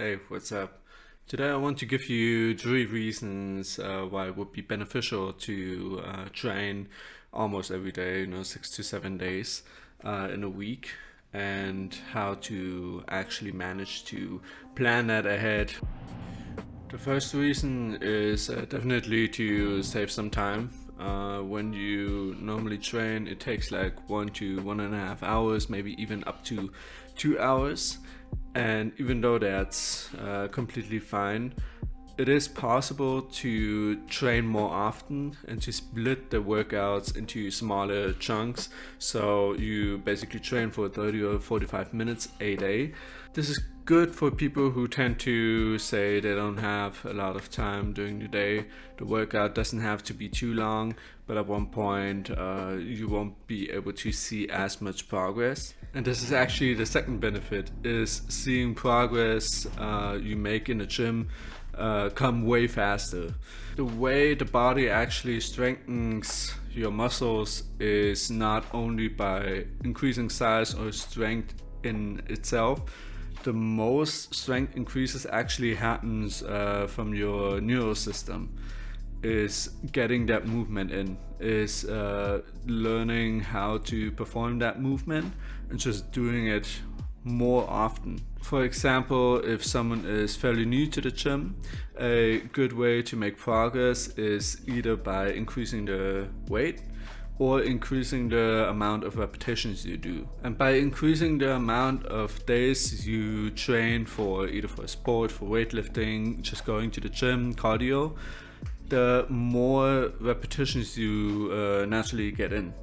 Hey, what's up? Today I want to give you 3 reasons why it would be beneficial to train almost every day, 6 to 7 days in a week, and how to actually manage to plan that ahead. The first reason is definitely to save some time. When you normally train, it takes like 1 to 1.5 hours, maybe even up to 2 hours. And even though that's completely fine, it is possible to train more often and to split the workouts into smaller chunks. So you basically train for 30 or 45 minutes a day. This is good for people who tend to say they don't have a lot of time during the day. The workout doesn't have to be too long, but at one point you won't be able to see as much progress. And this is actually the second benefit, is seeing progress you make in the gym come way faster. The way the body actually strengthens your muscles is not only by increasing size or strength in itself. The most strength increases actually happens from your neural system, is getting that movement in, is learning how to perform that movement and just doing it more often. For example, if someone is fairly new to the gym, a good way to make progress is either by increasing the weight or increasing the amount of repetitions you do. And by increasing the amount of days you train for either for sport, for weightlifting, just going to the gym, cardio, the more repetitions you naturally get in.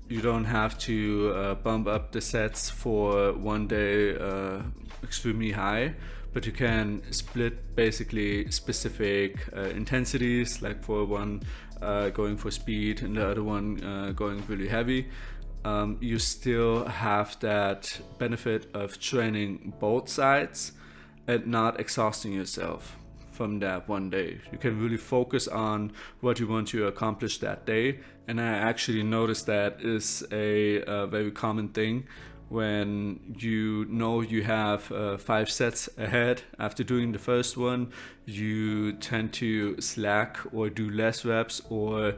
You don't have to bump up the sets for one day extremely high, but you can split basically specific intensities, like for one going for speed and the other one going really heavy. You still have that benefit of training both sides and not exhausting yourself from that one day. You can really focus on what you want to accomplish that day. And I actually noticed that is a very common thing. When you know you have 5 sets ahead after doing the first one, you tend to slack or do less reps, or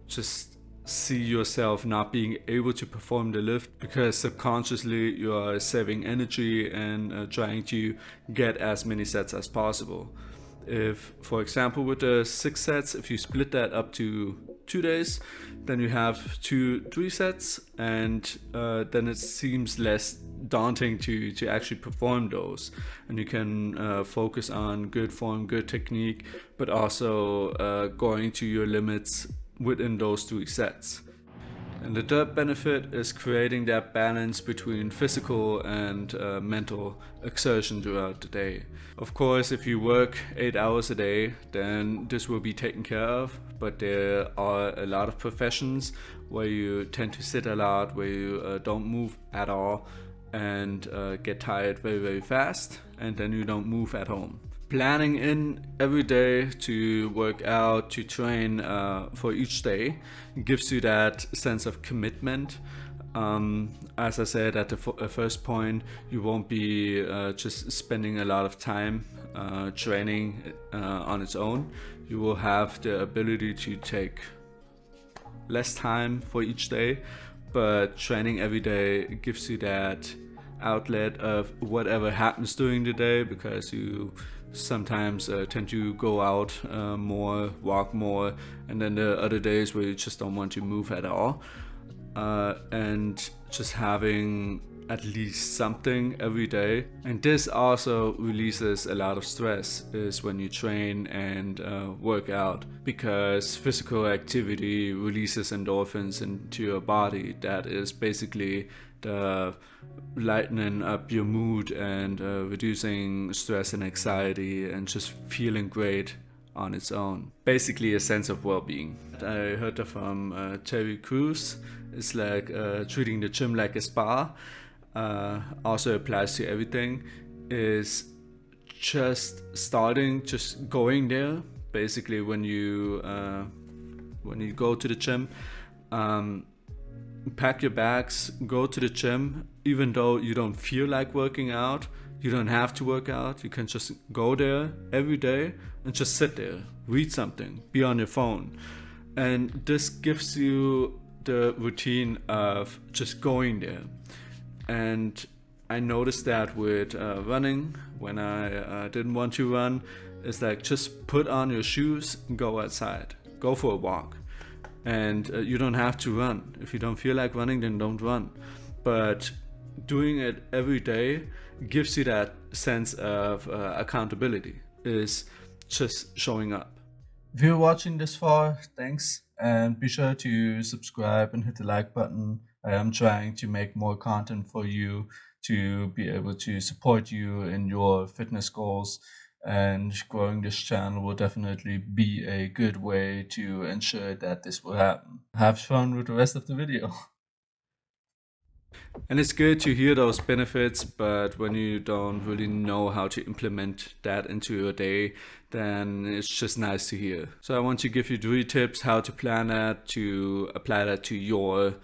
just see yourself not being able to perform the lift because subconsciously you are saving energy and trying to get as many sets as possible. If, for example, with the 6 sets, if you split that up to 2 days, then you have 3 sets, and then it seems less daunting to actually perform those. And you can focus on good form, good technique, but also going to your limits within those 3 sets. And the third benefit is creating that balance between physical and mental exertion throughout the day. Of course, if you work 8 hours a day, then this will be taken care of. But there are a lot of professions where you tend to sit a lot, where you don't move at all, and get tired very, very fast, and then you don't move at home. Planning in every day to work out, to train for each day gives you that sense of commitment. As I said at the first point, you won't be just spending a lot of time training on its own. You will have the ability to take less time for each day, but training every day gives you that outlet of whatever happens during the day, because you sometimes tend to go out more, walk more, and then there are other days where you just don't want to move at all. And just having at least something every day. And this also releases a lot of stress, is when you train and work out, because physical activity releases endorphins into your body. That is basically the lightening up your mood and reducing stress and anxiety and just feeling great on its own. Basically a sense of well-being. I heard that from Terry Crews. It's like treating the gym like a spa. Also applies to everything. Is just going there. Basically, when you go to the gym, pack your bags, go to the gym. Even though you don't feel like working out, You don't have to work out. You can just go there every day and just sit there, read something, be on your phone. And this gives you the routine of just going there. And I noticed that with running, when I didn't want to run, it's like just put on your shoes and go outside, go for a walk. And you don't have to run. If you don't feel like running, then don't run. But doing it every day gives you that sense of accountability, is just showing up. If you're watching this far, thanks, and be sure to subscribe and hit the like button. I am trying to make more content for you to be able to support you in your fitness goals, and growing this channel will definitely be a good way to ensure that this will happen. Have fun with the rest of the video. And it's good to hear those benefits, but when you don't really know how to implement that into your day, then it's just nice to hear. So I want to give you 3 tips how to plan that, to apply that to your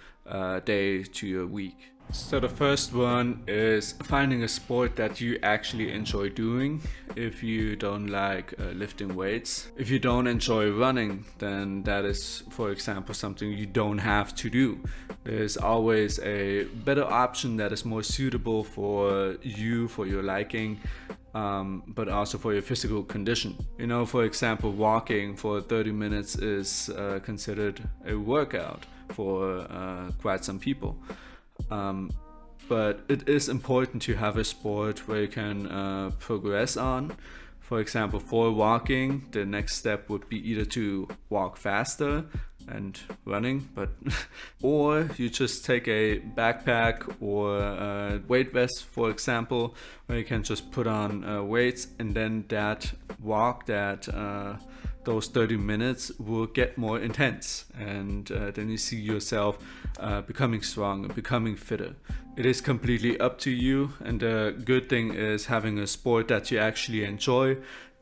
day, to your week. So the first one is finding a sport that you actually enjoy doing. If you don't like lifting weights, if you don't enjoy running, then that is, for example, something you don't have to do. There's always a better option that is more suitable for you, for your liking, but also for your physical condition. You know, for example, walking for 30 minutes is considered a workout for quite some people. But it is important to have a sport where you can progress on. For example, for walking, the next step would be either to walk faster and running, or you just take a backpack or a weight vest, for example, where you can just put on weights, and then that walk, those 30 minutes will get more intense, and then you see yourself becoming stronger, becoming fitter. It is completely up to you, and the good thing is having a sport that you actually enjoy,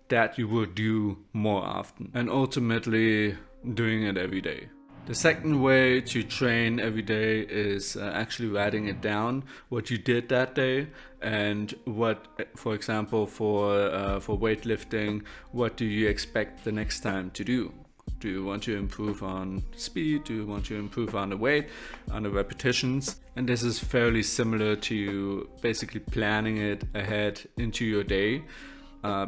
that you will do more often, and ultimately doing it every day. The second way to train every day is actually writing it down, what you did that day, and what, for example, for weightlifting, what do you expect the next time to do? Do you want to improve on speed? Do you want to improve on the weight, on the repetitions? And this is fairly similar to basically planning it ahead into your day,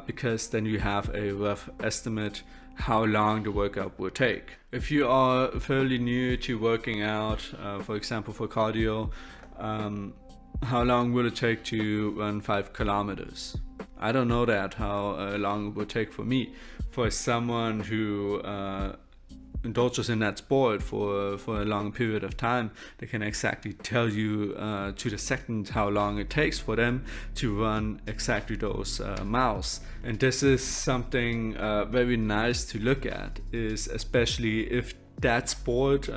because then you have a rough estimate how long the workout will take. If you are fairly new to working out, for example for cardio, how long will it take to run 5 kilometers? I don't know that, how long it will take for me. For someone who indulges in that sport for a long period of time, they can exactly tell you to the second how long it takes for them to run exactly those miles. And this is something very nice to look at, is especially if that sport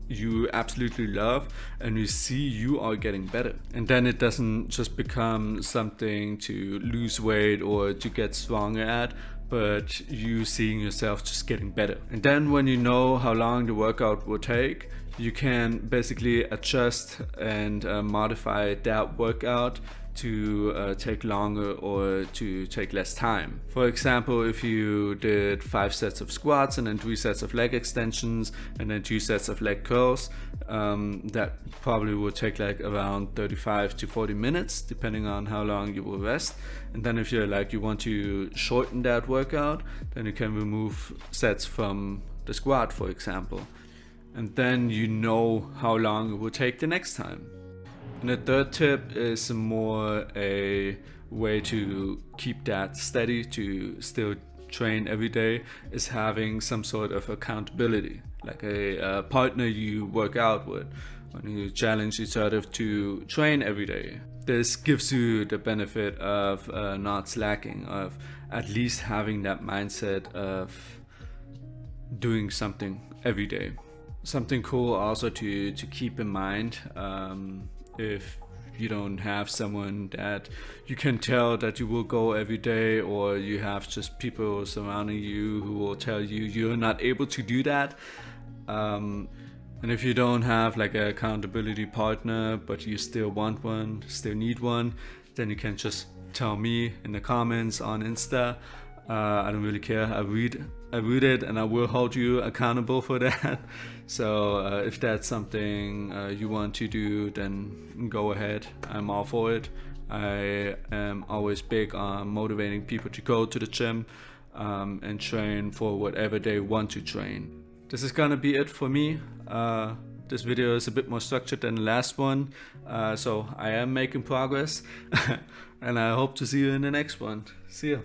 you absolutely love and you see you are getting better. And then it doesn't just become something to lose weight or to get stronger at, but you seeing yourself just getting better. And then when you know how long the workout will take, you can basically adjust and modify that workout to take longer or to take less time. For example, if you did 5 sets of squats and then 3 sets of leg extensions and then 2 sets of leg curls, that probably will take like around 35 to 40 minutes depending on how long you will rest. And then if you're like, you want to shorten that workout, then you can remove sets from the squat, for example, and then you know how long it will take the next time. And the third tip is more a way to keep that steady, to still train every day, is having some sort of accountability, like a partner you work out with, when you challenge each other to train every day. This gives you the benefit of not slacking, of at least having that mindset of doing something every day. Something cool also to keep in mind, if you don't have someone that you can tell that you will go every day, or you have just people surrounding you who will tell you you're not able to do that, and if you don't have like an accountability partner but you still want one, still need one, then you can just tell me in the comments on Insta. I don't really care. I read it, and I will hold you accountable for that. So if that's something you want to do, then go ahead. I'm all for it. I am always big on motivating people to go to the gym and train for whatever they want to train. This is gonna be it for me. This video is a bit more structured than the last one, so I am making progress. And I hope to see you in the next one. See ya.